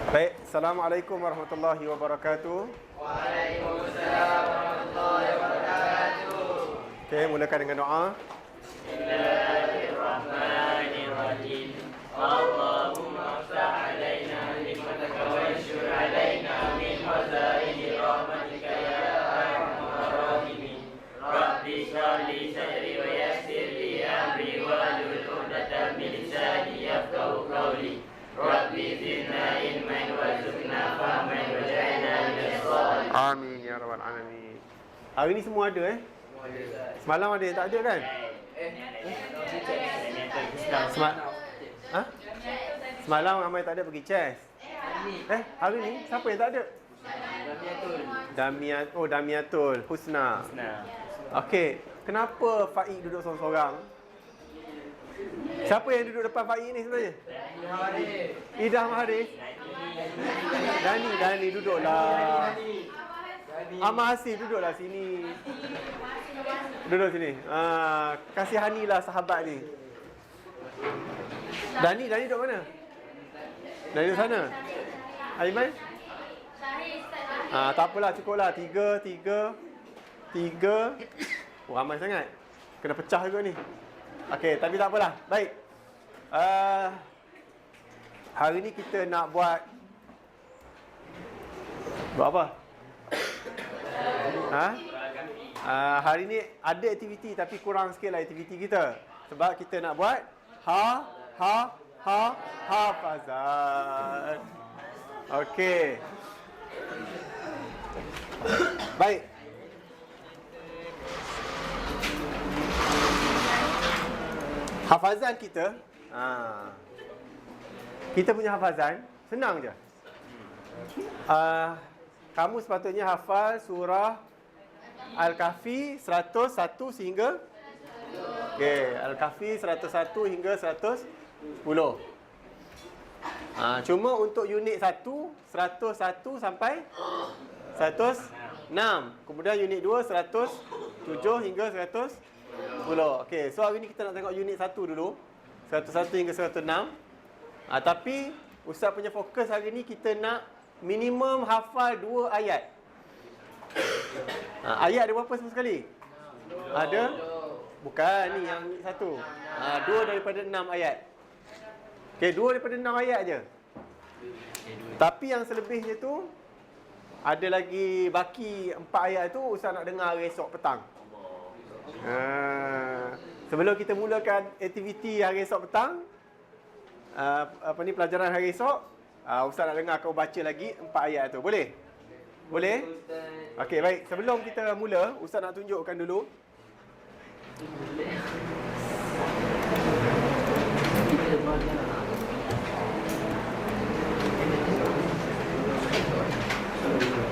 Baik, Assalamualaikum warahmatullahi wabarakatuh. Waalaikumsalam warahmatullahi wabarakatuh. Okey, mulakan dengan doa. Bismillahirrahmanirrahim. Allahumma ftah alaina nikmataka wa anshur alaina min khazaini rahmatika ya arhamar rahimin. Rabbi shrah li sadri wa yassir li amri wahlul 'uqdatam min lisani yafqahu qawli. Rabbi zidna ilman warzuqna fahman waj'alna minas shalihin. Amin ya rabbal alamin. Hari ni semua ada Semalam ada tak ada kan? Semalam ramai tak ada pergi chess. Hari ni siapa yang tak ada? Damiatul Husna. Okey, kenapa Faik duduk seorang-seorang? Siapa yang duduk depan Faik ni sebenarnya? Ida Maharis. Dani duduklah. Ahmad Hasif duduklah sini. Duduk sini. Kasihanilah sahabat ni. Dani duduk mana? Dani duduk sana. Aiman? Tak apalah, cukuplah. Tiga. Ramai sangat. Kena pecah juga ni. Okey, tapi tak apalah. Baik. Hari ni kita nak buat apa? Hari ni ada aktiviti tapi kurang sikit lah aktiviti kita. Sebab kita nak buat hafazan. Okey. Baik. Hafazan kita, kita punya hafazan senang je. Kamu sepatutnya hafal surah Al-Kahfi 101 sehingga Al-Kahfi 101 hingga 110. Cuma untuk unit 1 101 sampai 106. Kemudian unit 2 107 hingga 110. Okey, so hari ni kita nak tengok unit 1 dulu. 101 hingga 106. Tapi Ustaz punya fokus hari ni kita nak minimum hafal 2 ayat. Ayat ada berapa semua sekali? Ada? Bukan ni yang satu. 2 daripada 6 ayat. Okey, 2 daripada 6 ayat je. Tapi yang selebihnya tu ada lagi baki 4 ayat tu Ustaz nak dengar esok petang. Sebelum kita mulakan aktiviti hari esok petang, pelajaran hari esok, Ustaz nak dengar kau baca lagi 4 ayat tu. Boleh? Boleh? Okey, baik. Sebelum kita mula, Ustaz nak tunjukkan dulu.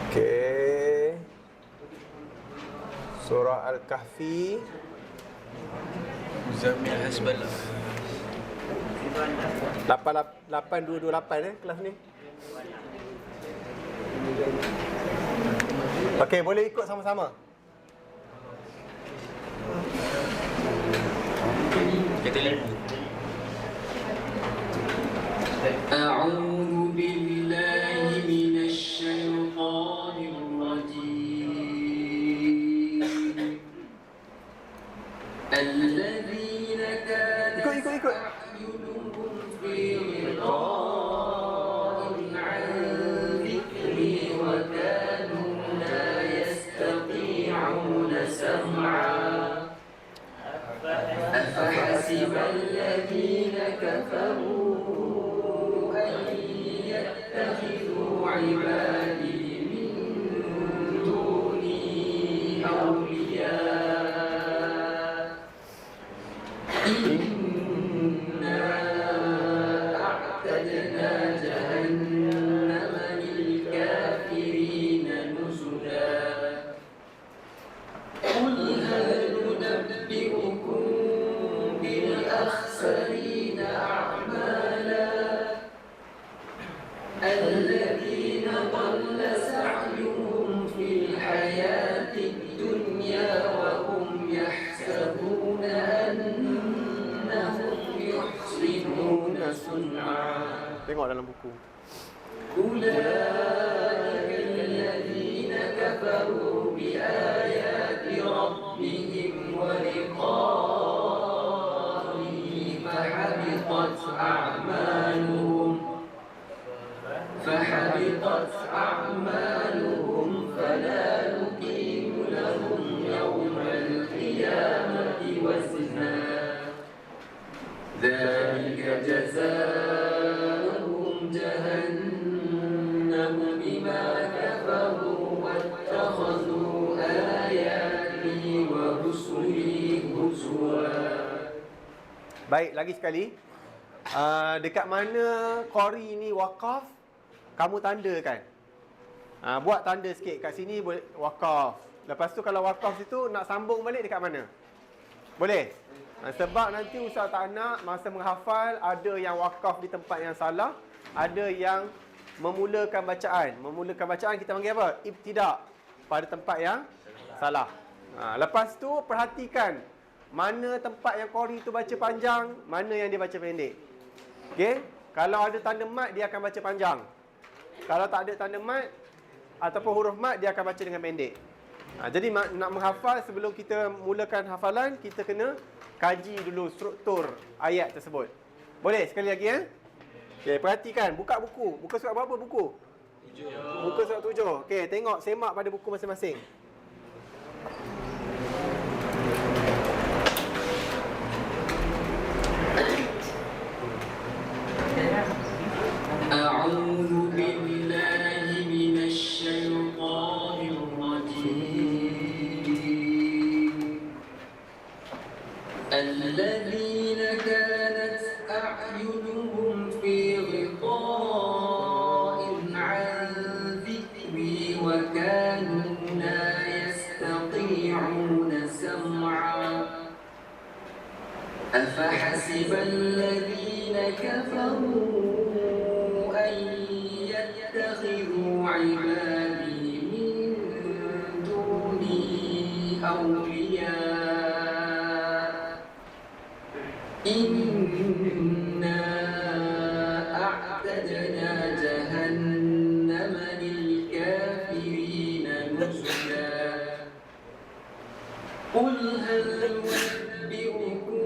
Okey. Surah Al-Kahfi. Zamil Hasballah 8228 kelas ni. Okey, boleh ikut sama-sama. Kita lihat. A'udzu billahi minasy syaithanir rajim. Alladzina kana Ikut. أفحسب الذين كفروا أن يتخذوا عبادي من دوني أولياء إنا أعتدنا جهنم للكافرين نزلا قل هل ننبئكم بالأخسرين أعمالا الذين ضل سعيهم في الحياة الدنيا وهم يحسبون أنهم يحسنون صنعا. Tengok dalam buku. أولئك الذين كفروا بآيات ربهم ولقائه فحبطت أعمالهم فلا نقيم لهم يوم القيامة وزنا ذلك جزاؤهم جهنم بما كفروا واتخذوا آياتي ورسلي هزوا. Baik, lagi sekali. Dekat mana qori ni wakaf, kamu tandakan. Buat tanda sikit kat sini boleh wakaf. Lepas tu kalau wakaf situ nak sambung balik dekat mana? Boleh? Sebab nanti ustaz tak nak masa menghafal ada yang wakaf di tempat yang salah, ada yang memulakan bacaan. Memulakan bacaan kita panggil apa? Ibtida' pada tempat yang salah. Lepas tu perhatikan mana tempat yang qori tu baca panjang, mana yang dia baca pendek. Okey? Kalau ada tanda mat dia akan baca panjang. Kalau tak ada tanda mat ataupun huruf mat dia akan baca dengan pendek. Jadi nak menghafal sebelum kita mulakan hafalan, kita kena kaji dulu struktur ayat tersebut. Boleh sekali lagi Okey, perhatikan, buka buku. Buka surat berapa buku? 7. Buka surat 7. Okey, tengok, semak pada buku masing-masing. أعوذ بالله من الشيطان الرجيم الذين كانت أعينهم في غطاء عن ذكري وكانوا لا يستطيعون سمعا أفحسب الذين كفروا أن يتخذوا عبادي من دوني أولياء إنا أعتدنا جهنم للكافرين نزلا قل هل ننبئكم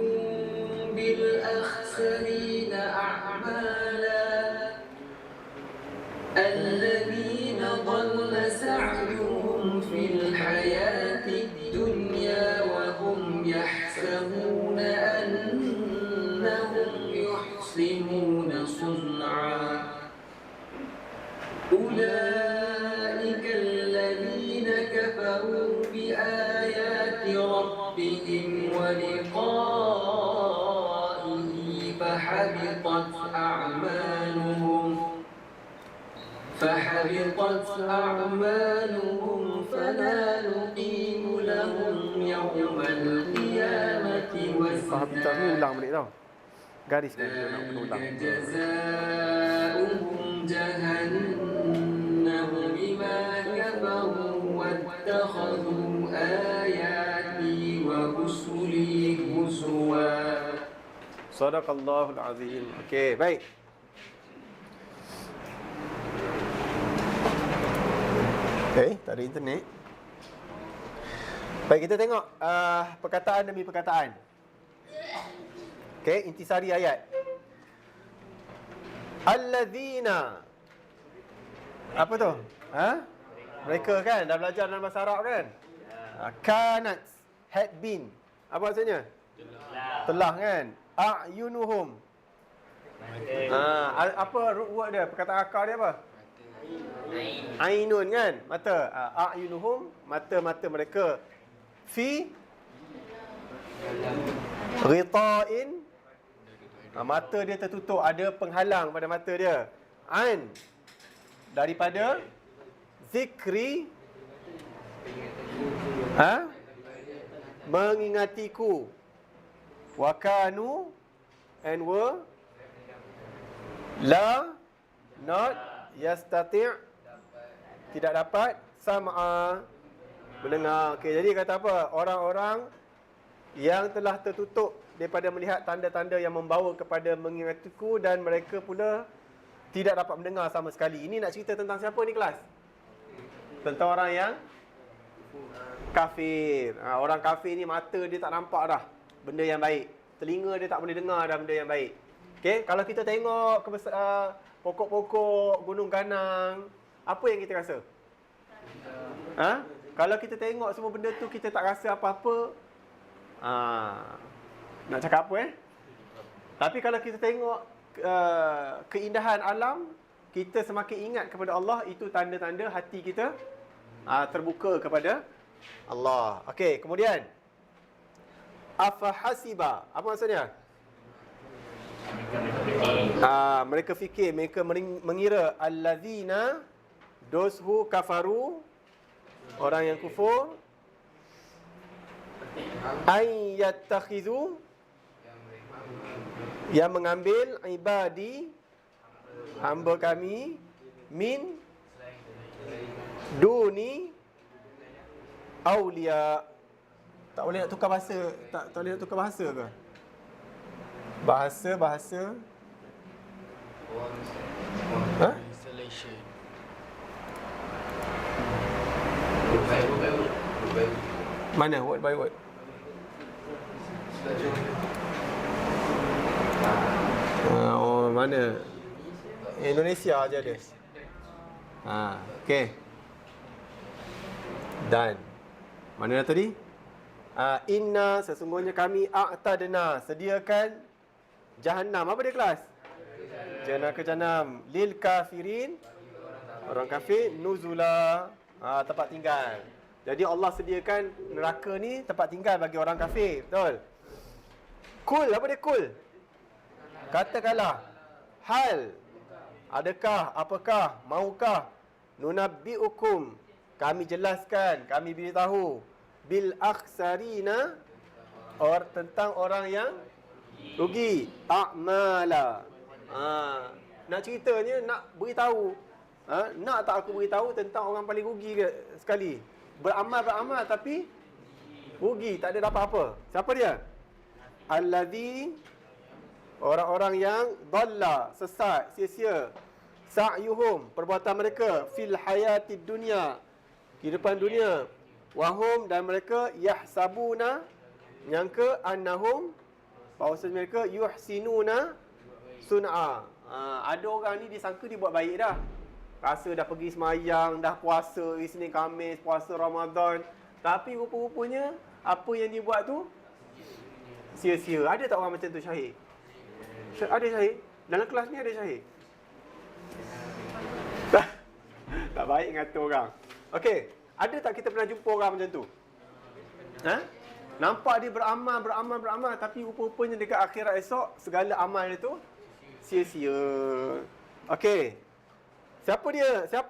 بالأخسرين أعمالا الذين ضل سعيهم في الحياة الدنيا وهم يحسبون أنهم يحسنون صنعا أولئك الذين كفروا بآيات ربهم ولقائه فحبطت أعمالهم فلا نقيم لهم يوم القيامة Kita ni ulang balik tau. Garis kan ulang. جزاؤهم جهنم بما كفروا واتخذوا آياتي ورسلي هزوا. Sadaqallahul azim. Okey, baik. Okey, tak ada internet. Baik, kita tengok perkataan demi perkataan. Okey, intisari ayat. Allazina. Apa tu? Mereka kan dah belajar dalam bahasa Arab kan? Kanat, had been. Apa maksudnya? Telah kan? A'yunuhum. Apa root word dia? Perkataan akar dia apa? Ainun kan? Mata. A'yunuhum, mata-mata mereka. Fi ghita'in, mata dia tertutup, ada penghalang pada mata dia. An, daripada zikri, mengingatiku. Wakanu, and were, la, not, yastati', tidak dapat, sam'a, mendengar. Okey, jadi kata apa? Orang-orang yang telah tertutup daripada melihat tanda-tanda yang membawa kepada mengingatiku, dan mereka pula tidak dapat mendengar sama sekali. Ini nak cerita tentang siapa ni kelas? Tentang orang yang kafir. Orang kafir ni mata dia tak nampak dah benda yang baik. Telinga dia tak boleh dengar dah benda yang baik. Okey, kalau kita tengok pokok-pokok, gunung ganang, apa yang kita rasa? Kalau kita tengok semua benda tu kita tak rasa apa-apa. Nak cakap apa Tapi kalau kita tengok keindahan alam, kita semakin ingat kepada Allah. Itu tanda-tanda hati kita terbuka kepada Allah. Okey, kemudian afahasiba, apa maksudnya? Mereka fikir, mereka mengira allazina, those who kafaru, orang yang kufur, ay yattakhidhu, yang mengambil ibadi, hamba kami, min duni aulia. Tak boleh nak tukar bahasa, tak boleh nak tukar bahasa ke? Bahasa Installation. mana word by word? Mana? Indonesia aja ada. Okey. Dan mana tadi? Inna, sesungguhnya kami a'tadna, sediakan Jahannam. Apa dia kelas? Neraka Jahannam lil kafirin, orang kafir, nuzula, tempat tinggal. Jadi Allah sediakan neraka ni tempat tinggal bagi orang kafir. Betul? Kul, apa dia kul? Katakanlah, hal, adakah, apakah, maukah, nunabbi'ukum, kami jelaskan, kami beritahu, bil akhsarina, tentang orang yang rugi, a'mala. Nak ceritanya, nak beritahu, nak tak aku beritahu tentang orang paling rugi sekali. Beramal tapi rugi, tak ada dapat apa. Siapa dia? Allazi, orang-orang yang dhalla, sesat, sia-sia, sa'yuhum, perbuatan mereka, fil hayatid dunya, kehidupan dunia, wahum, dan mereka yahsabuna, nyangka, annahum, bahawasanya mereka yuhsinuna sun'a. Ada orang ni disangka dia buat baik dah, rasa dah pergi semayang, dah puasa Isnin Khamis, puasa Ramadan, tapi rupa-rupanya apa yang dia buat tu sia-sia. Ada tak orang macam tu, Syahid? Ada Syahid? Dalam kelas ni ada Syahid? Tak baik ngata orang. Okey, ada tak kita pernah jumpa orang macam tu? Nampak dia beramal, tapi rupa-rupanya dekat akhirat esok segala amal dia tu sia-sia. Okey. Siapa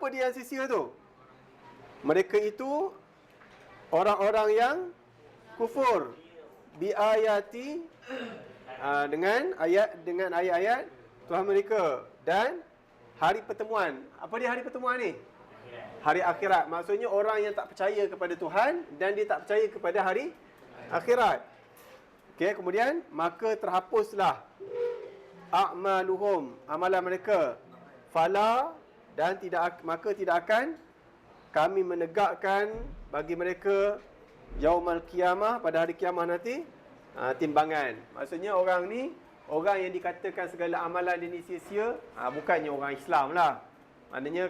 dia yang sia-sia tu? Mereka itu orang-orang yang kufur bi ayati, dengan ayat-ayat Tuhan mereka, dan hari pertemuan. Apa dia hari pertemuan ni? Hari akhirat. Maksudnya orang yang tak percaya kepada Tuhan dan dia tak percaya kepada hari akhirat. Okey, kemudian maka terhapuslah a'maluhum, amalan mereka, fala, dan maka tidak akan kami menegakkan bagi mereka yaumal qiyamah, pada hari kiamah nanti, timbangan. Maksudnya orang ni, orang yang dikatakan segala amalan dia ni sia-sia, bukannya orang Islam lah. Maknanya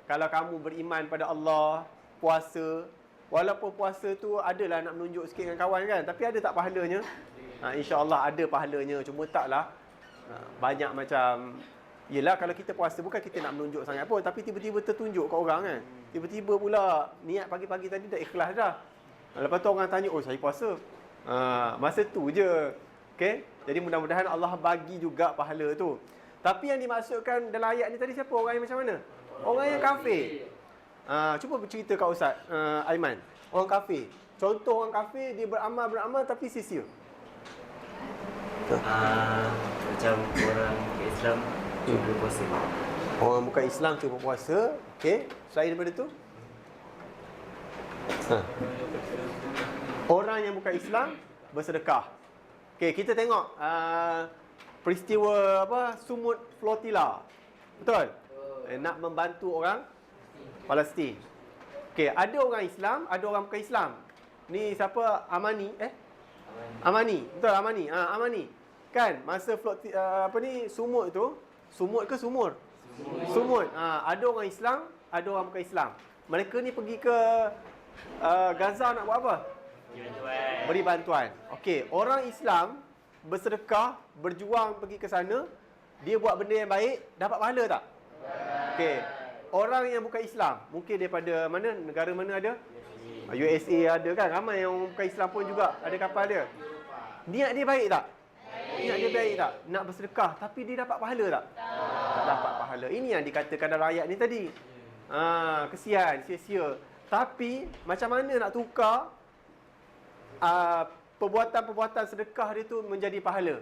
kalau kamu beriman pada Allah, puasa, walaupun puasa tu adalah nak menunjuk sikit dengan kawan kan, tapi ada tak pahalanya? InsyaAllah ada pahalanya, cuma taklah banyak macam, yelah kalau kita puasa bukan kita nak menunjuk sangat pun, tapi tiba-tiba tertunjuk kat orang kan. Tiba-tiba pula niat pagi-pagi tadi dah ikhlas dah. Lepas tu orang tanya, oh saya puasa. Masa tu je. Okay? Jadi mudah-mudahan Allah bagi juga pahala tu. Tapi yang dimaksudkan dalam ayat ni tadi siapa? Orang yang macam mana? Orang yang kafir. Cuba bercerita kat Ustaz Aiman. Orang kafir. Contoh orang kafir, dia beramal tapi sia-sia. Macam orang Islam cuba puasa. Orang bukan Islam cuba puasa. Okey. Selain daripada tu? Orang yang bukan Islam bersedekah. Okey, kita tengok peristiwa apa sumut flotilla. Betul? Nak membantu orang Palestin. Okey, ada orang Islam, ada orang bukan Islam. Ni siapa? Amani. Amani. Betul, Amani. Amani. Kan masa sumut tu, sumut ke sumur? Sumut. Ada orang Islam, ada orang bukan Islam. Mereka ni pergi ke Gaza nak buat apa? Beri bantuan. Okey, orang Islam bersedekah, berjuang pergi ke sana, dia buat benda yang baik, dapat pahala tak? Okey. Orang yang bukan Islam, mungkin daripada mana, negara mana ada? USA ada kan, ramai yang bukan Islam pun juga ada kapal dia. Niat dia baik tak? Niat dia baik tak? Nak bersedekah, tapi dia dapat pahala tak? Tak dapat pahala. Ini yang dikatakan dalam ayat ni tadi. Kesian, sia-sia. Tapi macam mana nak tukar perbuatan-perbuatan sedekah dia tu menjadi pahala?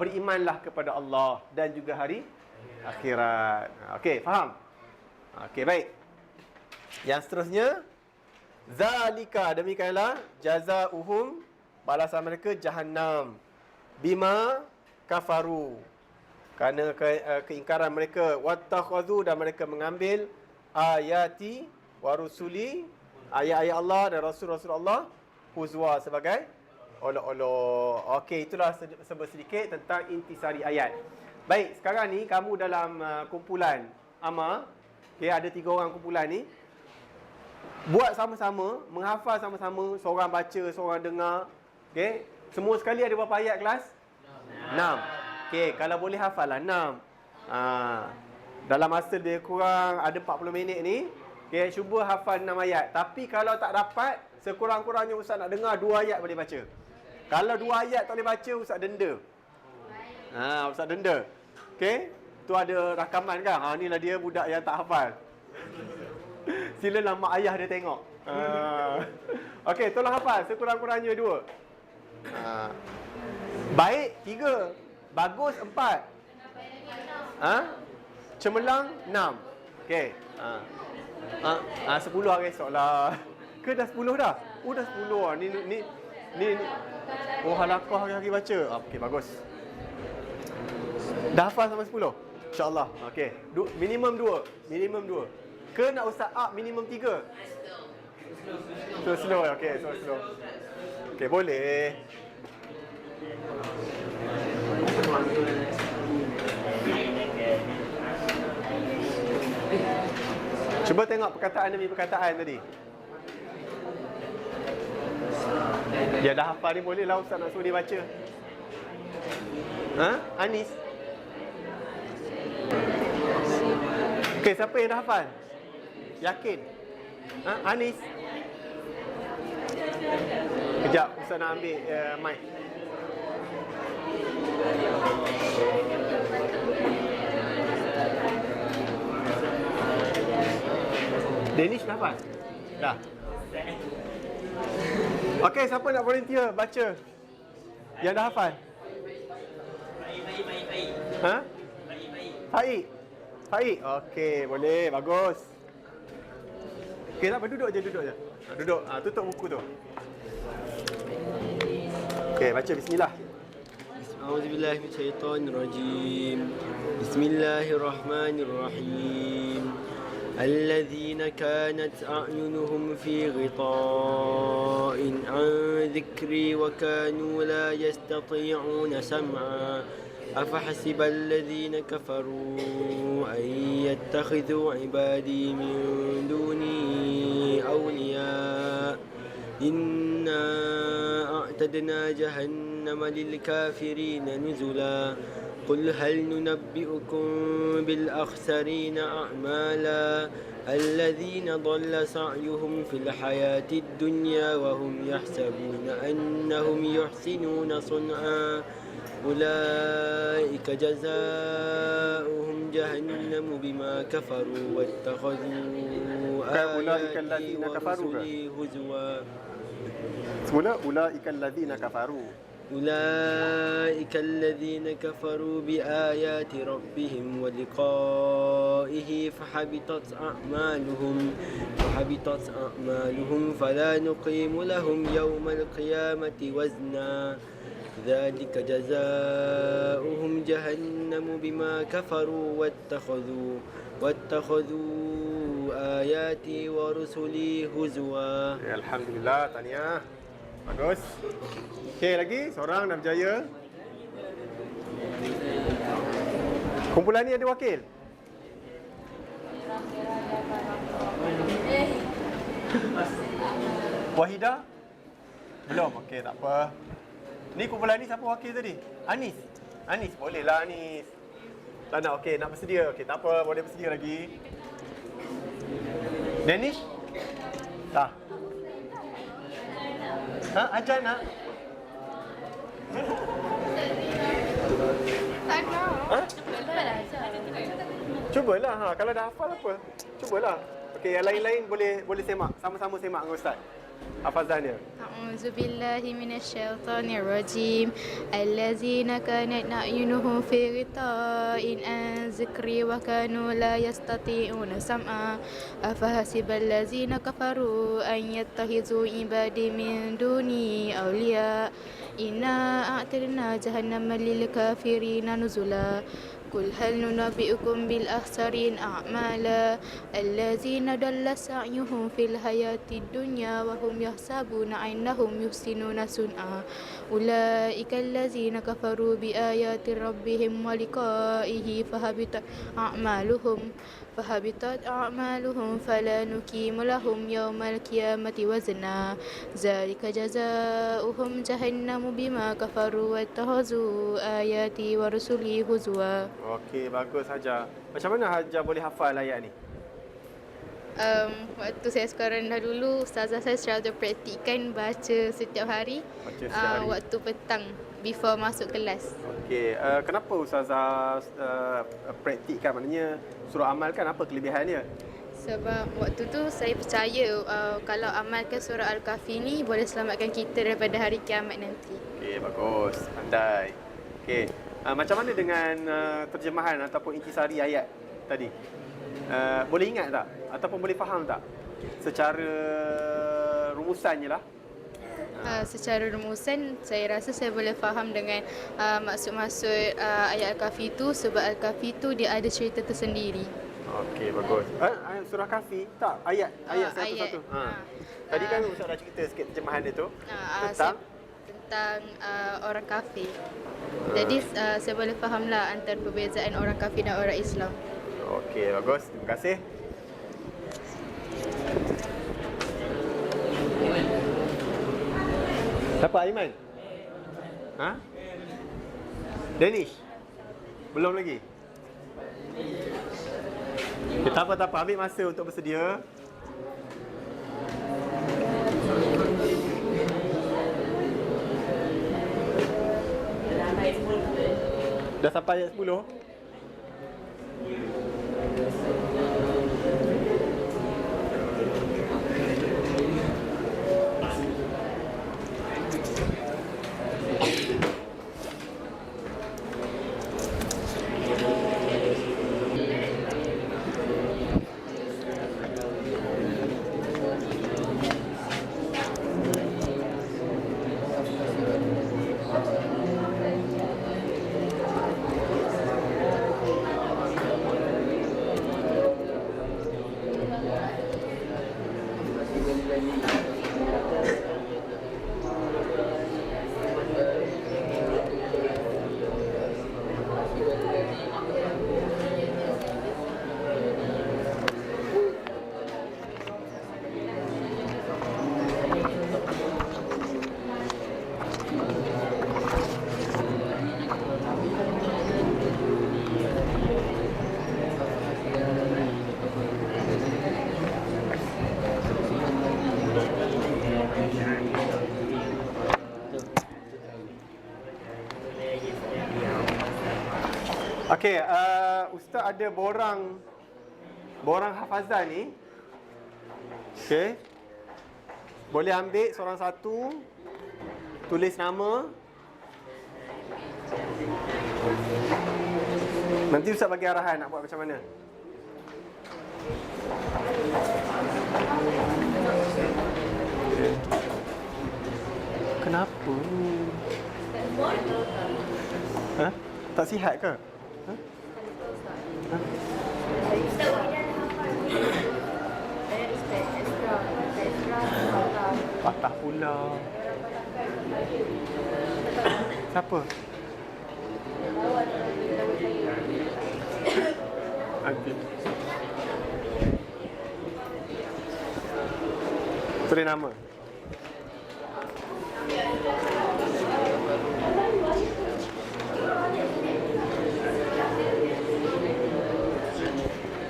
Berimanlah kepada Allah dan juga hari akhirat. Okey, faham? Okey, baik. Yang seterusnya, zalika, demikianlah jazaohum, balasan mereka jahannam, bima kafaru, kerana keingkaran mereka, wattakhadhu, dan mereka mengambil ayati wa rusuli, ayat-ayat Allah dan rasul-rasul Allah, huzwa, sebagai olok-olok. Okey, itulah sedikit tentang intisari ayat. Baik, sekarang ni kamu dalam kumpulan Amma, okey, ada 3 orang kumpulan ni. Buat sama-sama, menghafal sama-sama, seorang baca, seorang dengar. Okey, semua sekali ada berapa ayat kelas? 6. Okey, kalau boleh hafal lah 6. Dalam masa dia kurang ada 40 minit ni, okey, cuba hafal 6 ayat. Tapi kalau tak dapat, sekurang-kurangnya ustaz nak dengar 2 ayat boleh baca. Kalau 2 ayat tak boleh baca, ustaz denda. Ustaz denda. Okey, tu ada rakaman kan? Inilah dia budak yang tak hafal. Silalah mak ayah dia tengok. Okey, tolong hafal sekurang-kurangnya 2. Baik 3. Bagus 4. Cemerlang 6. Okey. 10 hari esok lah. Ke dah 10 dah? Dah 10 ni. Oh, halaqah hari-hari baca. Okey, bagus. Dah hafal sampai 10? InsyaAllah. Okey. Minimum 2. Ke nak ustaz up minimum 3? Slow. Okey, slow. Okey, boleh. Cuba tengok perkataan demi perkataan tadi. Dia dah hafal ni, boleh lah ustaz nak suruh dia baca. Anis. Okey, siapa yang dah hafal? Yakin? Anis. Kejap, ustaz nak ambil mic. Danish dah hafal? Dah. Okey, siapa nak volunteer baca? Yang dah hafal? Faik. Okey, boleh. Bagus. Okey, tak apa, duduk je. Duduk. Tutup buku tu. Okey, baca bismillah. A'udzubillahi minasyaitonirrajim. Bismillahirrahmanirrahim. الذين كانت أعينهم في غطاء عن ذكري وكانوا لا يستطيعون سمعا أفحسب الذين كفروا أن يتخذوا عبادي من دوني أولياء إنا أعتدنا جهنم للكافرين نزلا قل هل ننبئكم بالأخسرين أعمالا الذين ضل سعيهم في الحياة الدنيا وهم يحسبون أنهم يحسنون صنعا أولئك جزاؤهم جهنم بما كفروا واتخذوا آياتي ورسلي هزوا. Semula ulaika allazina kafaru. أولئك الذين كفروا بآيات ربهم ولقائه فحبطت أعمالهم فلا نقيم لهم يوم القيامة وزنا ذلك جزاؤهم جهنم بما كفروا واتخذوا آياتي ورسلي هزوا. Alhamdulillah, tahniah. Bagus. Okey, lagi seorang dah berjaya. Kumpulan ni ada wakil? Wahidah? Belum. Okey, tak apa. Ni kumpulan ni siapa wakil tadi? Anis. Anis, bolehlah Anis. Tak nak, okey, nak bersedia. Okey, tak apa, boleh bersedia lagi. Danish? Tak. Ha, ajar nak? Tak nak. Ha? Cubalah. Cubalah. Ha, kalau dah hafal apa? Cubalah. Okey, yang lain-lain boleh semak. Sama-sama semak dengan ustaz. Hafazan dia. أعوذ بالله من الشيطان الرجيم الذين كانت أعينهم في غطاء عن ذكري وكانوا لا يستطيعون سمعا أفحسب الذين كفروا أن يتخذوا عبادي من دوني أولياء إنا أعتدنا جهنم للكافرين نزلا قل هل ننبئكم بالأخسرين أعمالا الذين ضل سعيهم في الحياة الدنيا وهم يحسبون أنهم يحسنون صنعا أولئك الذين كفروا بآيات ربهم ولقائه فهبطت أعمالهم فلا نقيم لهم يوم القيامة وزنا ذلك جزاؤهم جهنم بما كفروا واتخذوا آياتي ورسلي هزوا. Okey, bagus Hajar. Macam mana Hajar boleh hafal ayat ni? Waktu saya sekolah rendah dulu, ustazah saya selalu praktikkan baca setiap hari. Baca setiap hari. Waktu petang before masuk kelas. Okey, kenapa Ustazah praktikkan? Maknanya suruh amalkan, apa kelebihannya? Sebab waktu tu saya percaya kalau amalkan surah Al-Kahfi ni boleh selamatkan kita daripada hari kiamat nanti. Okey, bagus. Pandai. Okey, macam mana dengan terjemahan ataupun intisari ayat tadi? Boleh ingat tak? Ataupun boleh faham tak? Secara rumusannya lah. Secara rumusan, saya rasa saya boleh faham dengan maksud-maksud ayat Al-Kahfi tu, sebab Al-Kahfi tu dia ada cerita tersendiri. Okey, bagus. Surah Kahfi? Tak, ayat satu-satu. Tadi kan Ustaz dah cerita sikit terjemahan dia tu. Tentang orang kafir. Jadi saya boleh fahamlah antara perbezaan orang kafir dan orang Islam. Okey, bagus. Terima kasih. Siapa Aiman? Ha? Danish? Belum lagi? Okay, tak apa. Ambil masa untuk bersedia. Dah sampai ayat 10? Okey, Ustaz ada borang hafazan ni. Okey. Boleh ambil seorang satu, tulis nama. Nanti Ustaz bagi arahan nak buat macam mana. Kenapa? Ha? Tak sihat ke? Ha? Ha? Patah pula. Siapa? Nanti. Tulis nama.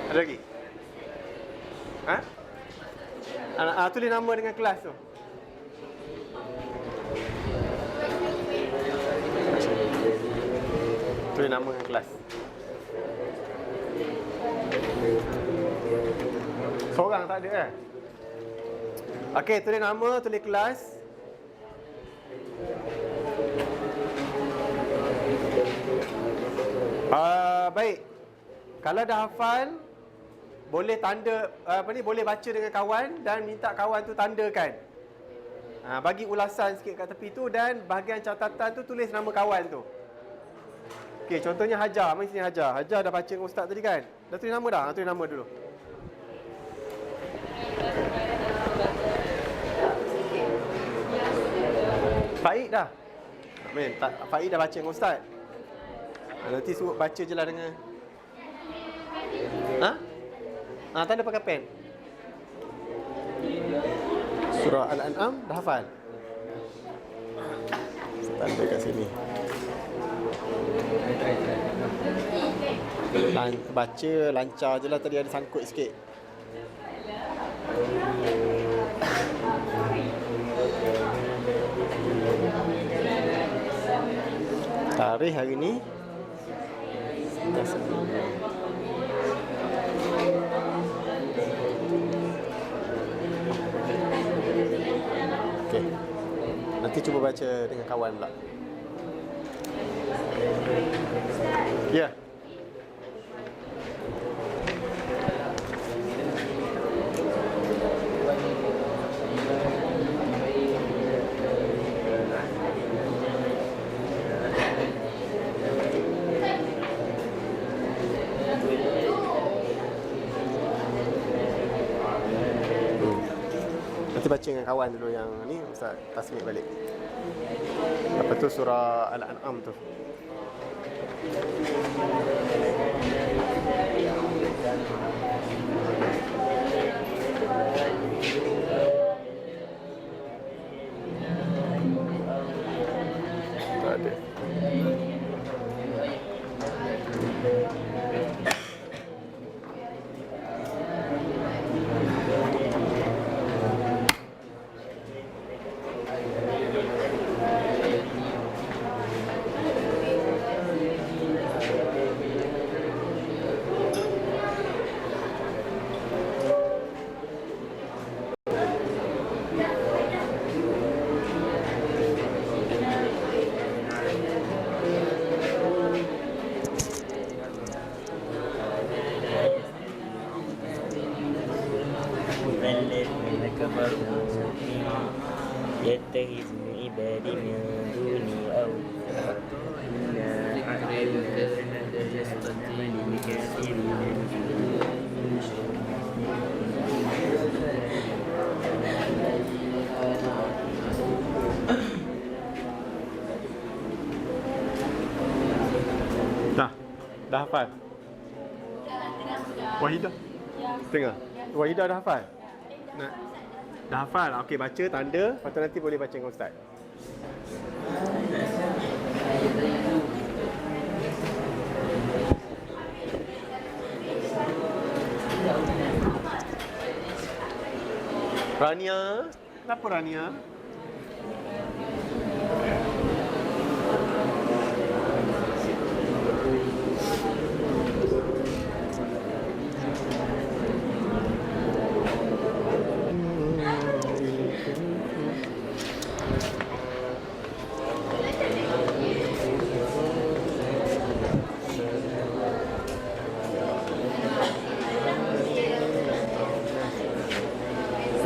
Ada lagi? Ha? Tulis nama dengan kelas tu. Tulis nama dengan kelas. Seorang tak ada kan? Okey, tulis nama, tulis kelas. Baik. Kalau dah hafal, boleh tanda boleh baca dengan kawan dan minta kawan tu tandakan. Bagi ulasan sikit kat tepi tu dan bahagian catatan tu tulis nama kawan tu. Okey, contohnya Hajar, mari sini Hajar. Hajar dah baca dengan ustaz tadi kan? Dah tulis nama dah? Tulis nama dulu. Faid dah. Men, Faid dah baca dengan ustaz. Nanti suruh baca je lah dengan tanda pakai pen. Surah Al-An'am dah hafal? Tanda kat sini. Baca lancar je lah, tadi ada sangkut sikit. Tarikh hari ni okey. Nanti cuba baca dengan kawan pula. Ya. Nanti baca dengan kawan dulu yang ni, Ustaz tasmik balik. Apa tu surah Al-An'am tu. Tak ada. يتخذ من عبادي من دوني أولياء إنا أعتدنا جهنم للكافرين Dah hafal? Wahidah? Tengah. Wahidah dah hafal? Nak? Dah hafal? Okey, baca tanda, lepas tu nanti boleh baca dengan ustaz. Rania? Kenapa Rania?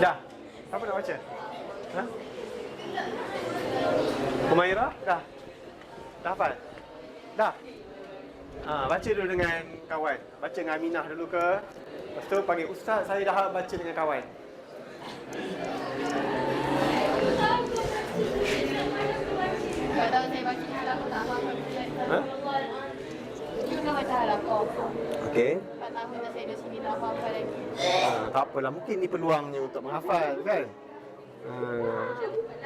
Dah. Apa nak baca? Ha? dulu dengan kawan. Baca dengan Aminah dulu ke? Lepas tu panggil ustaz, saya dah baca dengan kawan. Tak tahu saya baca tak faham. Ha? Kita baca halakoh. Okey. 4 tahun dah saya duduk sini tak apa-apa lagi. Tak apalah, mungkin ni peluangnya untuk menghafal kan.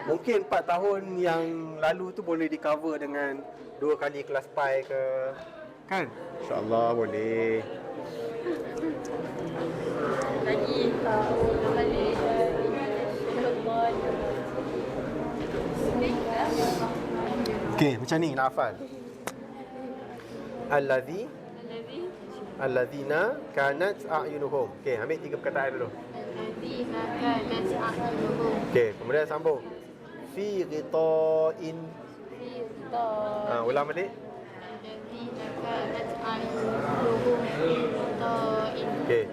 Mungkin 4 tahun yang lalu tu boleh di cover dengan 2 kali kelas pi ke, kan? InsyaAllah boleh. Lagi Okey, macam ni nak hafal. Alladzina kanat a'yunuhum. Okey, ambil 3 perkataan dulu. Alladzina kanat a'yunuhum Okey, kemudian sambung. Fi ghita'in. Ulang balik. Alladzina kanat a'yunuhum fi ghita'in Okey.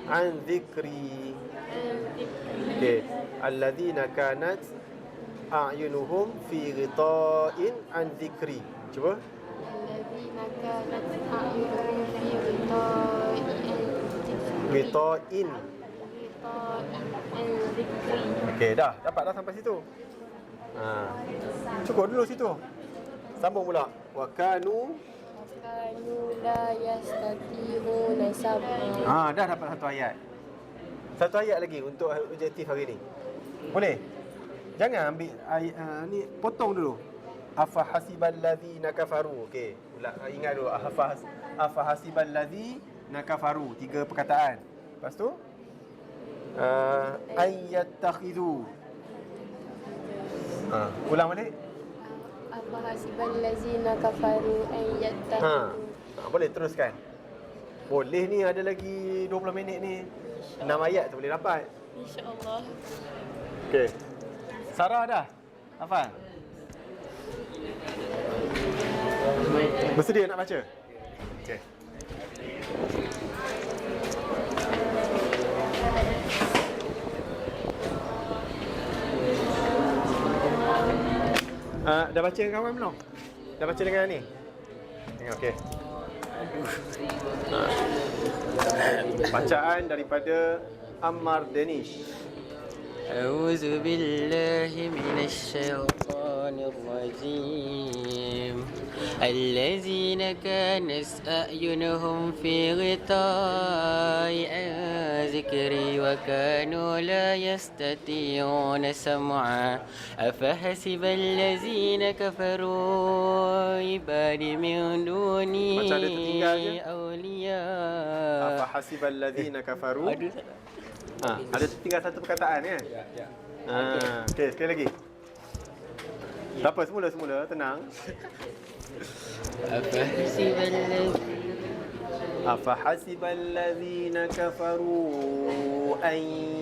An dhikri. Okey. Alladzina kanat a'yunuhum fi ghita'in an dhikri. Cuba. Alladzina kanat a'yunuhum fi ghita'in dhikri. Okey, dah. Dapat dah sampai situ. Cukup dulu situ. Sambung pula. Wa kanu. La yastati'una sabra. Dah dapat satu ayat. Satu ayat lagi untuk objektif hari ni. Boleh? Jangan ambil ayat ni, potong dulu. Afa hasibal ladzina kafaru. Okey, ingat dulu. Afa hasibal ladzina kafaru. 3 perkataan. Lepas tu ayyattakhidhu. Ulang balik. Apa hasibal ladzina kafaru an yattakhidhu. Boleh teruskan. Boleh ni, ada lagi 20 minit ni. 6 ayat tu boleh dapat. InsyaAllah. Okey. Sarah dah hafal? Bersedia nak baca? Okey. Dah baca dengan kawan belum? Dah baca dengan ni? Okey. Bacaan daripada Ammar Danish. أعوذ بالله من الشيطان الرجيم الذين كانت أعينهم في غطاء عن ذكري وكانوا لا يستطيعون سمعا أفحسب الذين كفروا عبادي من دوني أولياء Afahasibal ladzina kafaru. Ada tinggal satu perkataan kan? Ya. Okey, sekali lagi. Tak apa, semula, tenang. Afahasibal ladzina kafaru an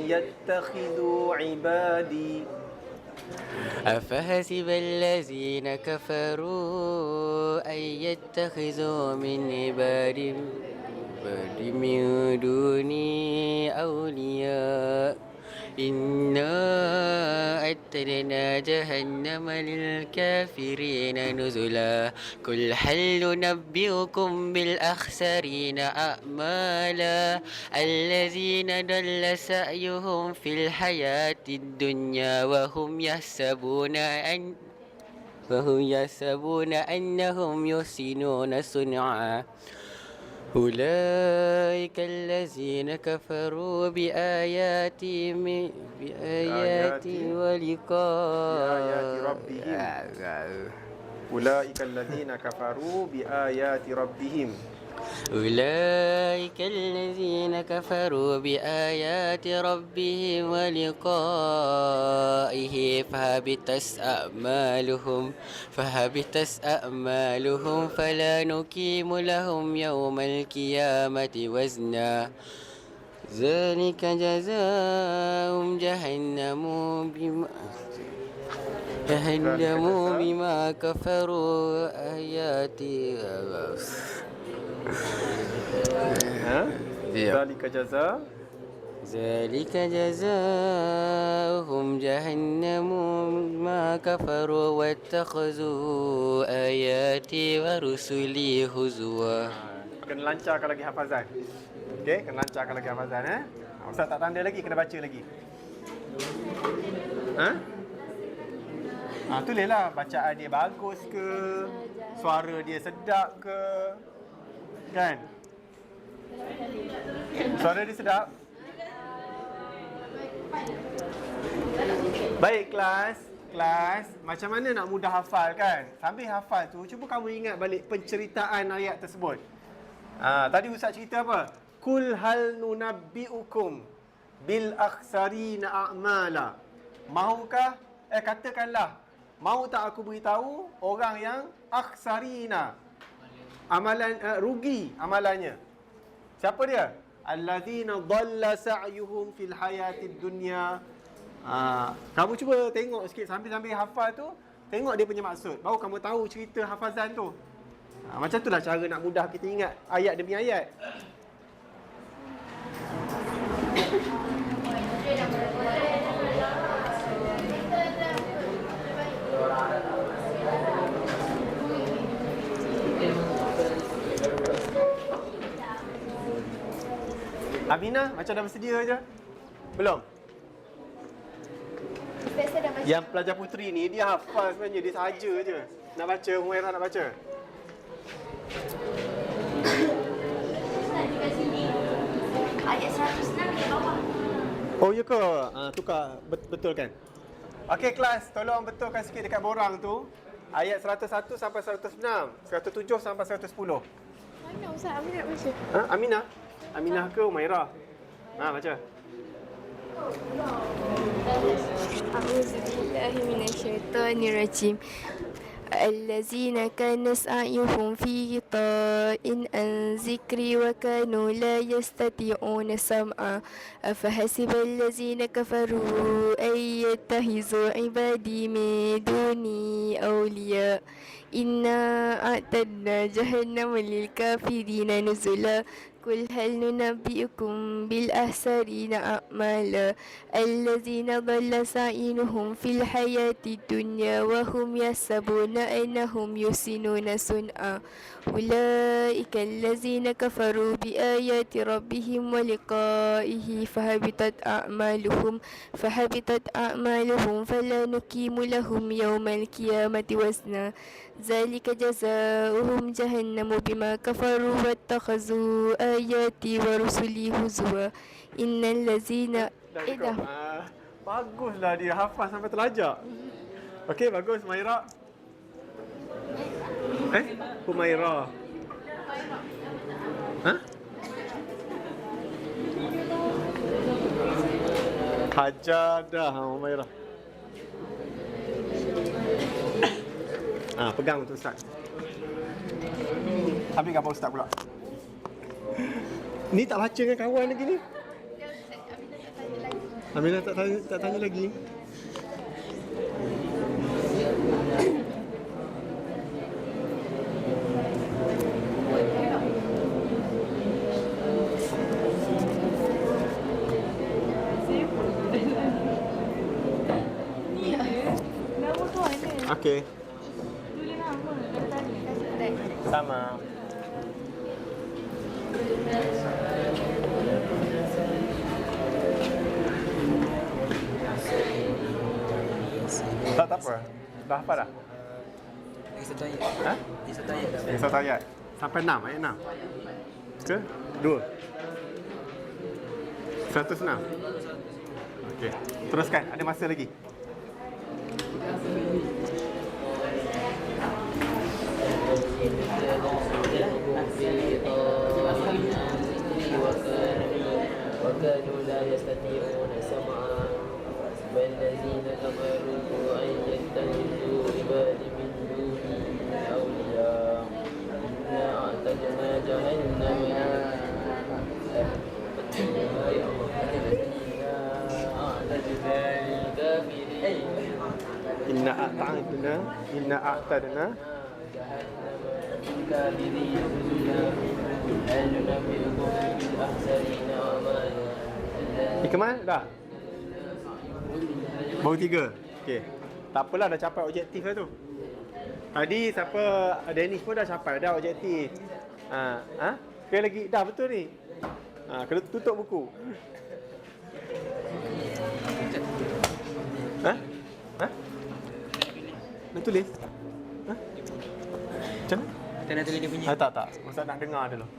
yattakhidhu ibadi. أفحسب الذين كفروا أن يتخذوا من عبادي من دوني أولياء إنا أعتدنا جهنم للكافرين نزلا قل هل ننبئكم بالأخسرين أعمالا الذين ضل سعيهم في الحياة الدنيا وهم يحسبون أنهم يحسنون صنعا أولئك الذين كفروا بآياتي ربهم أولئك الذين كفروا بآيات ربهم أولئك الذين كفروا بآيات ربهم ولقائه فهبطت أعمالهم فلا نقيم لهم يوم القيامة وزنا ذلك جزاؤهم جهنم بما كفروا آياتي ذلك جزاؤهم جهنم بما كفروا واتخذوا آياتي ورسلي هزوا. Kena lancarkan lagi hafazan. Okey, kena lancarkan lagi hafazan Ustaz tak tanda lagi, kena baca lagi. Tulislah bacaan dia bagus ke, suara dia sedap ke. Kan? Suara dia sedap? Baik kelas, macam mana nak mudah hafal kan? Sambil hafal tu, cuba kamu ingat balik penceritaan ayat tersebut. Tadi Ustaz cerita apa? Kul hal nunabbiukum bil akhsarina a'mala. Mahukah, katakanlah, mahu tak aku beritahu orang yang akhsarina, amalan rugi amalannya. Siapa dia? Allazina dhalla sa'yuhum fil hayatid dunya. Kamu cuba tengok sikit sambil hafal tu, tengok dia punya maksud. Baru kamu tahu cerita hafazan tu. Macam itulah cara nak mudah kita ingat ayat demi ayat. Aminah macam dah bersedia je? Belum? Yang pelajar putri ni dia hafal sebenarnya, dia saja je nak baca. Humairah nak baca. Ayat 106 di bawah. Oh ya ke? Tukar betul kan? Okey kelas, tolong betulkan sikit dekat borang tu. Ayat 101 sampai 106, 107 sampai 110. Mana Ustaz? Aminah nak baca. Aminah? Aminah ke Humairah? Baca. A'udzubillahi minasyaitonirrajim. الذين كان سعيهم في غطاء عن ذكري وكانوا لا يستطيعون سمعا أفحسب الذين كفروا أن يتخذوا عبادي من دوني أولياء إنا أعتدنا جهنم للكافرين نزلا قل هل ننبئكم بالأخسرين أعمالا الذين ضل سعيهم في الحياة الدنيا وهم يحسبون أنهم يحسنون صنعا أولئك الذين كفروا بآيات ربهم ولقائه فحبطت أعمالهم فلا نقيم لهم يوم القيامة وزنا ذلك جزاؤهم جهنم بما كفروا واتخذوا آياتي ورسلي هزوا إن الذين Baguslah dia hafal sampai terlajak. Okey, bagus Humairah. Humairah. Hajar dah Humairah. Pegang untuk Ustaz. Habis apa Ustaz pula? Ni tak baca dengan kawan lagi ni? Aminah tak tanya lagi. Okey. Sama. Tak apa. Dah hafal dah? Satu ayat. Satu ayat. Sampai 6, ayat 6. Ke? 2. 106. Okey. Teruskan, ada masa lagi. وكانوا لا يستطيعون سمعا والذين كفروا أن يتخذوا عبادي من دوني أولياء إنا أعتدنا جهنم Inna a'tadna للكافرين نزلا هل ننبئكم بالأخسرين أعمالا Ikmal dah? Baru 3. Okey. Tak apalah, dah capai objektif dah tu. Tadi siapa Dennis pun dah capai dah objektif. Sekali lagi. Dah betul ni. Kena tutup buku. Nak tulis? Macam mana? Kita nak tulis dia punya. Tak. Ustaz nak dengar dulu.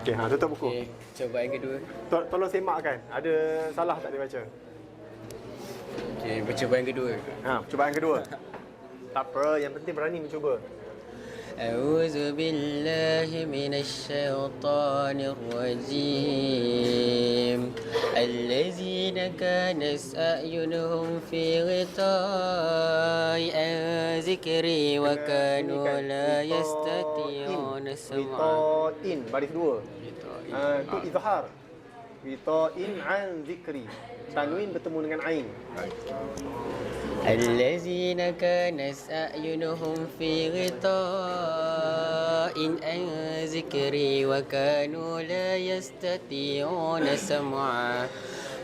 Okey, tutup buku. Okey, coba yang kedua. Tolong semakkan. Ada salah tak dia baca? Okey, percubaan kedua. Percubaan kedua. Tak apa, yang penting berani mencuba. أعوذ بالله من الشيطان الرجيم الذين كانت أعينهم في غطاء عن ذكري وكانوا لا يستطيعون سمعا. Ghita'in, baris dua. Itu izhar. Ghita'in an zikri. Tanwin bertemu dengan ain. الذين كانت أعينهم في غطاء عن ذكري وكانوا لا يستطيعون سمعا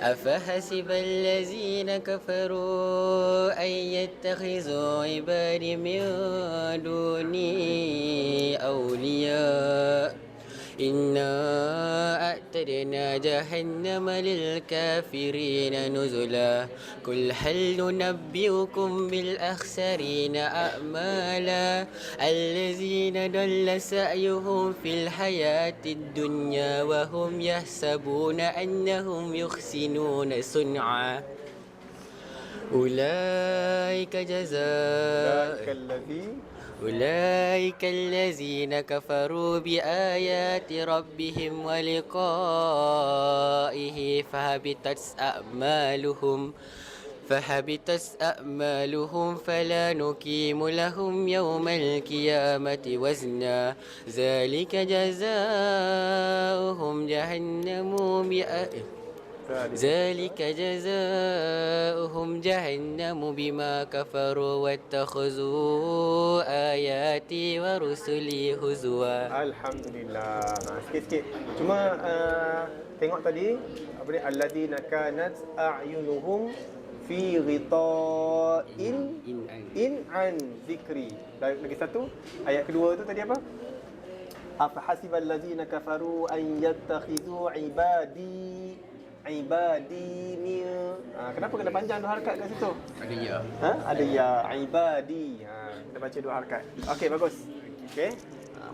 أفحسب الذين كفروا أن يتخذوا عبادي من دوني أولياء إنا أعتدنا جهنم للكافرين نزلا قل هل ننبئكم بالأخسرين أعمالا الذين ضل سعيهم في الحياة الدنيا وهم يحسبون أنهم يحسنون صنعا أولئك الذين كفروا بآيات ربهم ولقائه فهبطت أعمالهم فلا نقيم لهم يوم القيامة وزنا ذلك جزاؤهم جهنم بما كفروا واتخذوا آياتي ورسلي هزوا. Alhamdulillah. Sikit-sikit. Cuma tengok tadi apa ni, alladzina kanat a'yunuhum fi ghita'in an zikri. Lagi satu, ayat kedua tu tadi apa? Afahasibal ladzina kafaru an yattakhidhu ibadi min. Kenapa kena panjang dua harakat kat situ? Ada ya. Ada ya, ibadi. Kita baca dua harakat. Okey, bagus. Okey.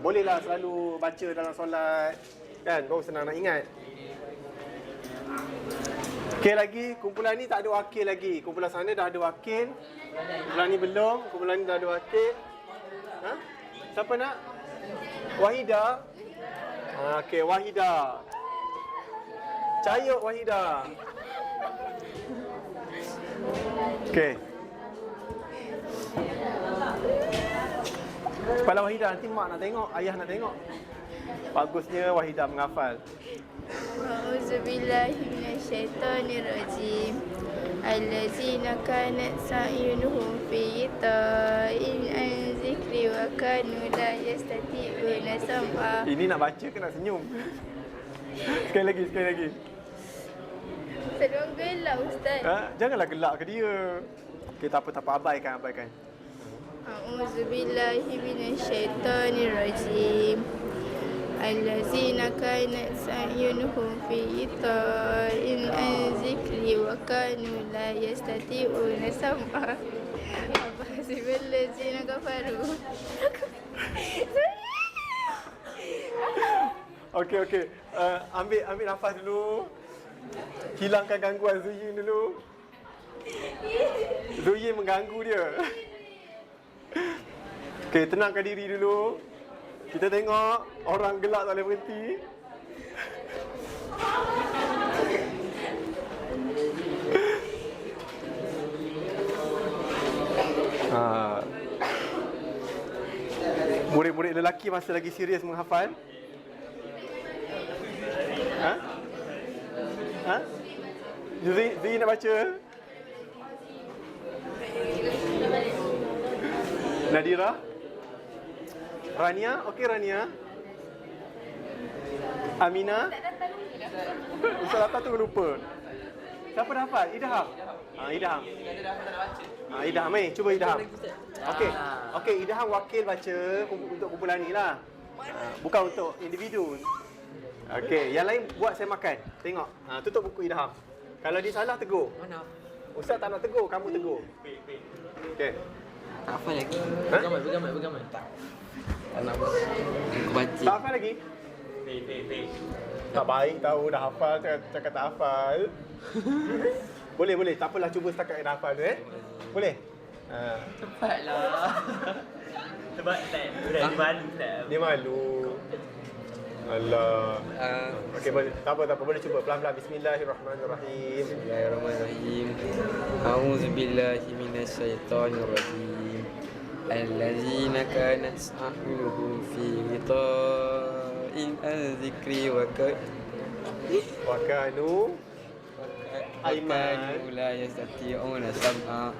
Bolehlah selalu baca dalam solat. Kan? Baru senang nak ingat. Okey, lagi kumpulan ni tak ada wakil lagi. Kumpulan sana dah ada wakil. Kumpulan ni belum. Kumpulan ni dah ada wakil. Siapa nak? Wahida. Okey, Wahida. Cayuk Wahida. Okey. Kepala Wahida, nanti mak nak tengok, ayah nak tengok. Bagusnya Wahida menghafal. A'udzubillahi minasyaitonirrajim. Allazina kanat sa'yunuhum fi ghita'in an zikri wa kanu la yastati'una sam'a. Ini nak baca ke nak senyum? Sekali lagi. Tolong gelak Ustaz. Janganlah gelak ke dia. Okey, tak apa, abaikan. A'udzubillahi minasyaitonirrajim. Allazina kanat sa'yunuhum fi ghita'in an zikri wa kanu la yastati'una sam'a. Afahasibal ladzina kafaru. Okey. Ambil nafas dulu. Hilangkan gangguan Zuyin dulu. Zuyin mengganggu dia. Okey, tenangkan diri dulu. Kita tengok orang gelak tak boleh berhenti. Murid-murid lelaki masih lagi serius menghafal. Zuyi nak baca? Nadira? Rania? Okey Rania? Amina? Ustaz datang tu lupa. Siapa dah hafal? Idham? Idham. Idham, cuba Idham. Okey, Idham wakil baca untuk kumpulan ni lah. Bukan untuk individu. Okey, yang lain buat saya makan. Tengok. Tutup buku Idham. Kalau dia salah, tegur. Mana? Ustaz tak nak tegur, kamu tegur. Okey. Tak hafal lagi. Ha? Bergambar. Tak. Tak nak buat. Aku baca. Tak hafal lagi? Tak baik tahu dah hafal, cakap tak hafal. Boleh. Tak apalah, cuba setakat yang dah hafal tu Boleh? Cepatlah. Sebab dia malu tak? Dia malu. Alah. Okey, boleh. Tak apa. Boleh cuba pelan-pelan. Bismillahirrahmanirrahim. Bismillahirrahmanirrahim. A'udzubillahi minasyaitonirrajim. Allazina kanat a'yunuhum fi ghita'in an dzikri wa Kanu kanu la yastati'una sam'a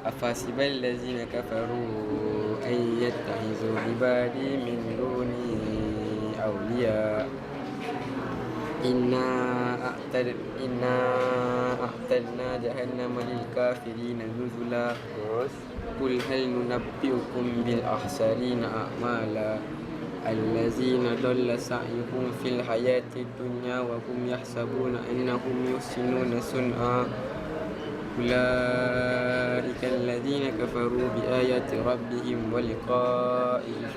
afasibal ladzina kafaru an yattakhizu ibadi min duni awliya inna a'tadna jahannama lil kafirina nuzula qul hal nunabbiukum bil akhsarina a'mala allazina dhalla sa'yuhum fil hayati dunya wa hum yahsabuna annahum yuhsinuna sun'a ulaika allazina kafaru bi ayati rabbihim wa liqa'ihi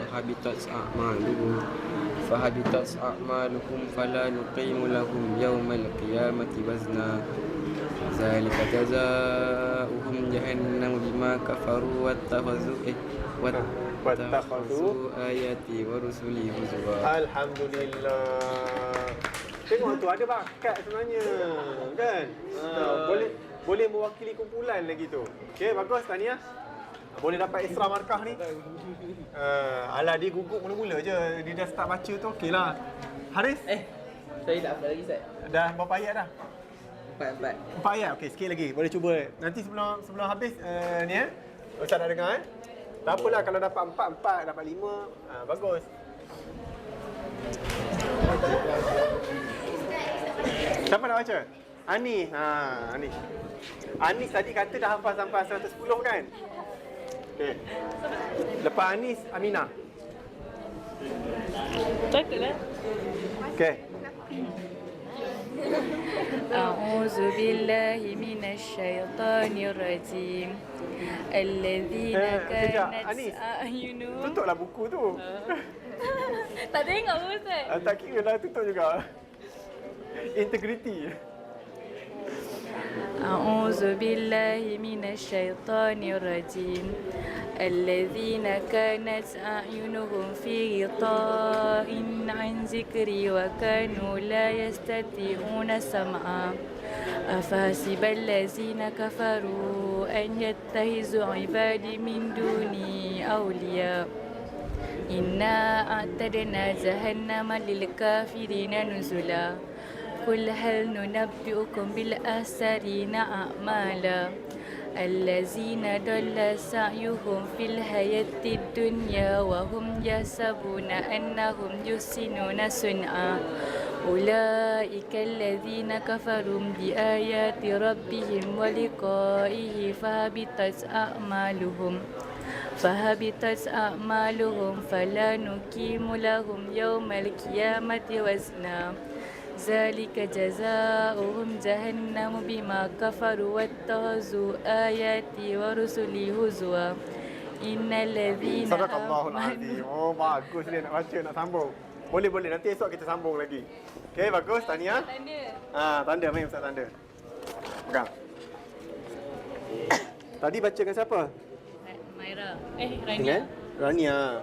fahabitat a'maluhum fala nuqimu lahum yawmal qiyamati wazna zalika jazaohum jahannam bima kafaru wattakhadhu ayati wa rusuli huzwa. Alhamdulillah. Tengok tu ada bakat sebenarnya, kan? Boleh mewakili kumpulan lagi tu. Okey, bagus tahniah. Boleh dapat extra markah ni. Alah, dia gugup mula-mula je. Dia dah start baca tu, okeylah. Haris? Saya tak apa lagi, Ustaz. Dah berapa ayat dah? 4. 4 ayat. Okey, sikit lagi. Boleh cuba. Nanti sebelum habis ni Ustaz dah dengar Tak apalah kalau dapat 4, dapat 5. Bagus. Siapa nak baca? Ani. Anis tadi kata dah hafal sampai 110 kan? Okey. Lepas Anis, Aminah. Takutlah. Okey. A'udzu billahi minasyaitonir rajim. Alladzina kanat Anis. a'yunuhum. Tutuplah buku tu. Tak tengok ke Ustaz? Tak kira lah, tutup juga. Integriti. A'udzu billahi minasyaitonir rajim. Alladzina kanat a'yunuhum fi ghita'in 'an dzikri wa kanu la yastati'una sam'a. Afahasibal ladzina kafaru an yattahizu 'ibadi min duni awliya. Inna a'tadna jahannama lil kafirina nuzula. Qul hal nunabbi'ukum bil akhsarina a'mala allazina dhalla sa'yuhum fil hayatid dunya wa hum yahsabuna annahum yuhsinuna sun'a ulaika allazina kafaru bi ayati rabbihim wa liqa'ihi fahabitat a'maluhum fala nuqimu lahum yawmal qiyamati wazna zalika jazaohum jahannamu bima kafaru wattakhadhu ayati wa rusuli huzwa innal ladzina Sadaqallahul azim. Oh, bagus dia nak baca, nak sambung. Boleh nanti esok kita sambung lagi. Okey, bagus tahniah. Tanda. Tanda main Ustaz tanda. Pegang. Tadi baca dengan siapa? Maira. Dengan Rania.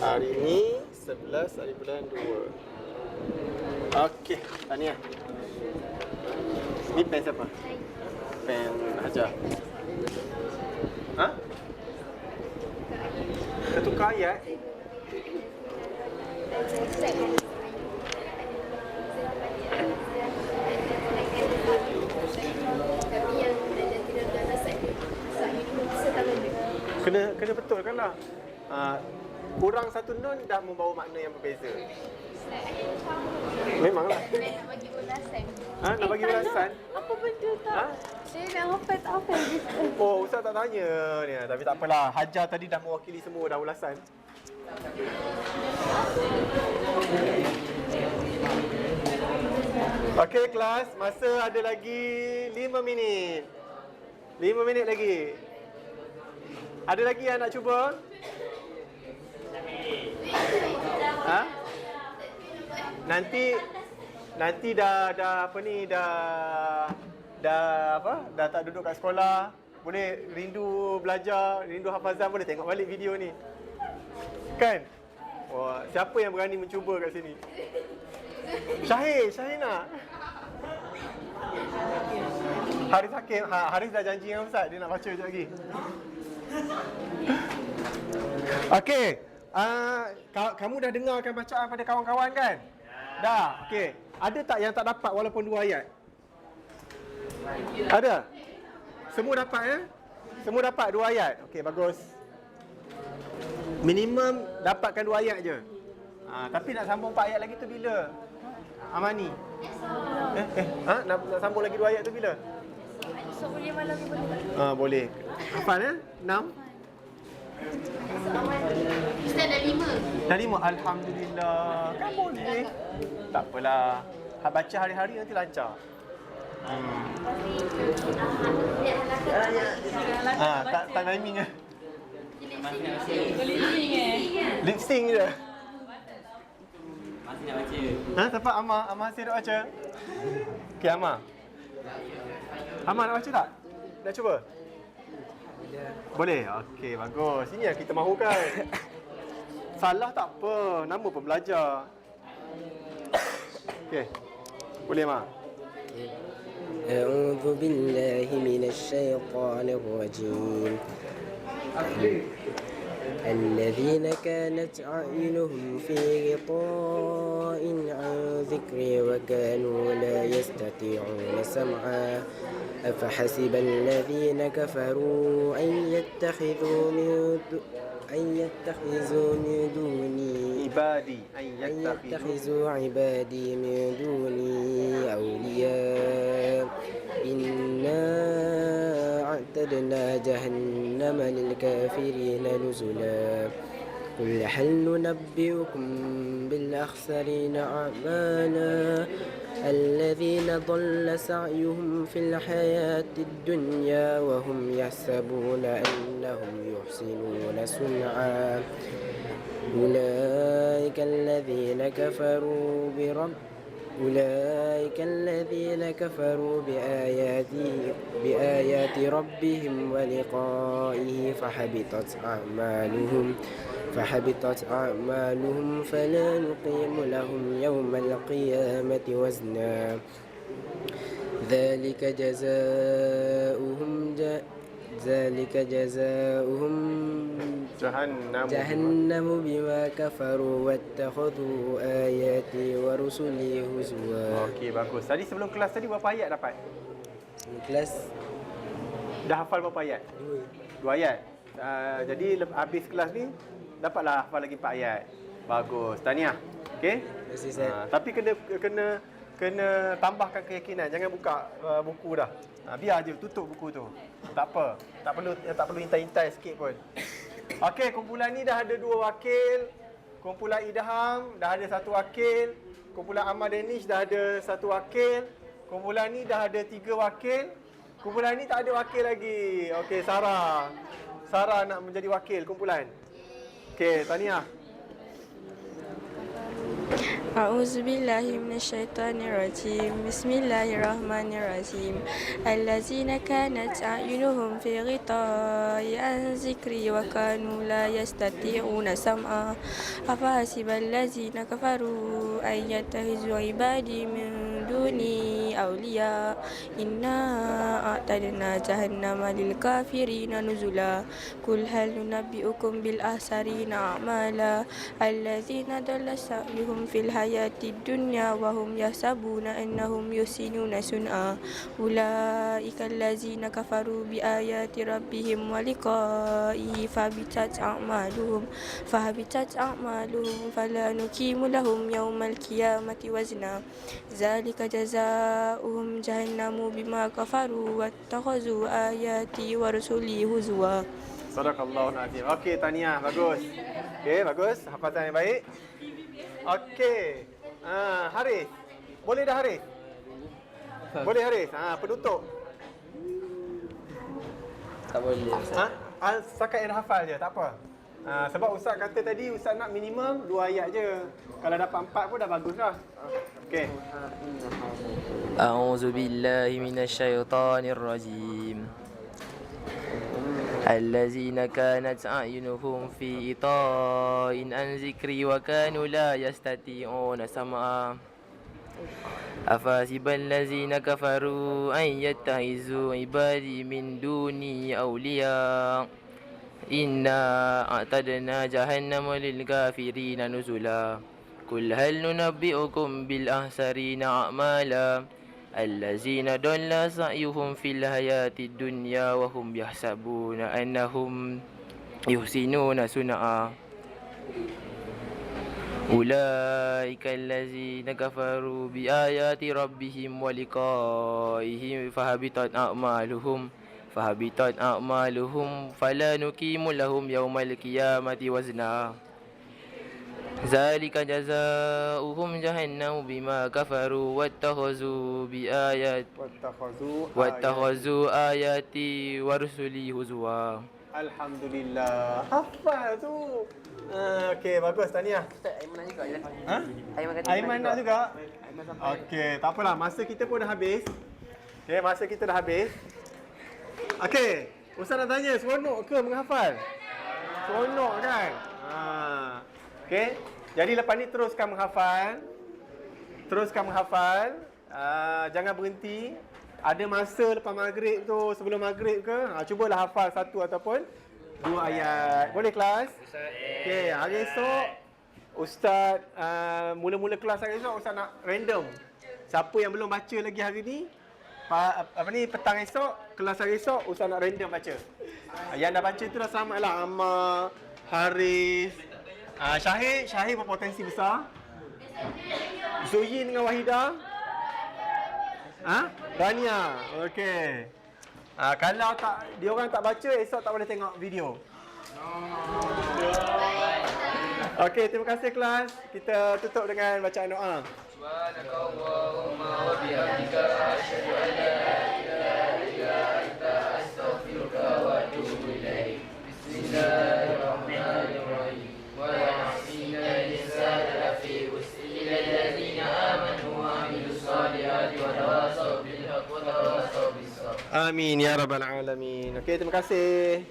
Hari ni 11 hari bulan 2. Okey, tahniah. Ni pen siapa? Pen Hajar. Ha? Kita tukar ayat. Kena betul kan lah. kurang satu nun dah membawa makna yang berbeza. Memanglah. Nak bagi ulasan. Nak bagi ulasan? Apa benda tak? Saya nak hafal tak apa. Oh, Ustaz tak tanya ni. Tapi tak apalah. Hajar tadi dah mewakili semua dah ulasan. Okey kelas, masa ada lagi 5 minit. 5 minit lagi. Ada lagi yang nak cuba? Ha? Nanti dah apa ni dah tak duduk kat sekolah, boleh rindu belajar, rindu hafazan, boleh tengok balik video ni. Kan? Wah, siapa yang berani mencuba kat sini? Syahir nak. Haris Hakim, Haris dah janji dengan Ustaz, dia nak baca sekejap lagi. Okey, kamu dah dengarkan bacaan pada kawan-kawan kan? Dah, okey. Ada tak yang tak dapat walaupun 2 ayat? Ada? Semua dapat ya? Semua dapat 2 ayat? Okey, bagus. Minimum dapatkan 2 ayat je. Tapi nak sambung 4 ayat lagi tu bila? Amani. Nak sambung lagi 2 ayat tu bila? Esok boleh malam ni boleh. Boleh. Hafal ya? 6? Ustaz dah 5. Dah 5? Alhamdulillah. Kan boleh. Tak apalah. Baca hari-hari nanti lancar. Tak timing ke? Lip sync je. Masih nak baca. Siapa Amar? Amar Hasir nak baca? Okey, Amar. Amar nak baca tak? Nak cuba? Boleh? Okey, bagus. Ini yang kita mahukan. Salah tak apa. Nama pun belajar. Okey. Boleh, Amar? أعوذ بالله من الشيطان الرجيم الذين كانت أعينهم في غطاء عن ذكري وكانوا لا يستطيعون سمعا أفحسب الذين كفروا أن يتخذوا من دوني عبادي من دوني أولياء إنا أعتدنا جهنم للكافرين نزلا قل هل ننبئكم بالأخسرين أعمالا الذين ضل سعيهم في الحياة الدنيا وهم يحسبون أنهم يحسنون صنعا أولئك الذين كفروا بآيات ربهم ولقائه فحبطت أعمالهم فلا نقيم لهم يوم القيامة وزنا ذلك جزاؤهم جهنم بما كفروا واتخذوا آياتي ورسلي هزوا. Okey, bagus. Tadi sebelum kelas tadi berapa ayat dapat? Kelas Dah hafal berapa ayat? 2 ayat. Jadi habis kelas ni dapatlah hafal lagi 4 ayat. Bagus. Tahniah. Okey? Tapi kena tambahkan keyakinan. Jangan buka buku dah. Biar je tutup buku tu. Tak apa. Tak perlu intai-intai sikit pun. Okey, kumpulan ni dah ada 2 wakil. Kumpulan Idham dah ada 1 wakil. Kumpulan Ahmad Danish dah ada 1 wakil. Kumpulan ni dah ada 3 wakil. Kumpulan ni tak ada wakil lagi. Okey, Sarah. Sarah nak menjadi wakil kumpulan. Okey, tahniah. أعوذ بالله من الشيطان الرجيم بسم الله الرحمن الرحيم الذين كانت أعينهم في غطاء عن ذكري وكانوا لا يستطيعون سمعا أفحسب الذين كفروا أن يتخذوا عبادي من دوني أولياء إنا أعتدنا جهنم للكافرين نزلا قل هل ننبئكم بالأخسرين أعمالا الذين ضل سعيهم في الحياة الحياة الدنيا وهم يحسبون أنهم يحسنون صنعا أولئك الذين كفروا بآيات ربهم ولقائه فهبطت أعمالهم فلا نقيم لهم يوم القيامة وزنا ذلك جزاؤهم جهنم بما كفروا واتخذوا آياتي ورسلي هزوا. Sadaqallahul azim. Okey, tahniah, bagus. Okey, bagus. Hafazan yang baik. Okey. Haris. Boleh dah Haris? Boleh Haris? Penutup. Tak boleh. Setakat yang dah hafal je, tak apa. Sebab Ustaz kata tadi Ustaz nak minimum 2 ayat je. Kalau dapat 4 pun dah bagus dah. Okey. A'udzu billahi minasyaitonir rajim. الذين كانت أعينهم في إطاء عن ذكري وكانوا لا يستطيعون سمعا أفحسب الذين كفروا أن يتخذوا عبادي من دوني أولياء إنا أعتدنا جهنم للكافرين نزلا قل هل ننبئكم بالأخسرين أعمالا الذين ضل سعيهم في الحياة الدنيا وهم يحسبون أنهم يحسنون صنعا أولئك الذين كفروا بآيات ربهم ولقائه فهبطت أعمالهم فلا نقيم لهم يوم القيامة وزنا ذلك جزاؤهم جهنم بما كفروا واتخذوا آياتي ورسلي هزوا. Alhamdulillah. Hafal tu. Okey, bagus, tahniah. Aiman nak juga je. Aiman nak juga? Okey, tak apalah. Masa kita pun dah habis. Okey, masa kita dah habis. Okey, Ustaz nak tanya, seronok ke menghafal? Seronok kan? Okey, jadi lepas ni teruskan menghafal. Jangan berhenti. Ada masa lepas maghrib tu, sebelum maghrib ke, cubalah hafal 1 ataupun 2 ayat. Boleh kelas? Okey, hari esok Ustaz mula-mula kelas hari esok Ustaz nak random. Siapa yang belum baca lagi hari ni, petang esok, kelas hari esok Ustaz nak random baca. Yang dah baca tu dah selamatlah. Ammar, Haris, Syahid berpotensi besar. Zuyin dengan Wahidah. Rania. Okey. Kalau dia orang tak baca, esok tak boleh tengok video. Okey, terima kasih kelas. Kita tutup dengan bacaan doa. Subhanakallahumma wa bihamdika asyhadu an la ilaha illa anta astaghfiruka wa atubu ilaik. Bismillahirrahmanirrahim. Wa yahsina al-insana lafi khusr illa alladhina amanu wa amilus solihati wa tawasaw bil haqqi wa tawasaw bis sabr. Amin ya rabbal alamin. Okey, terima kasih.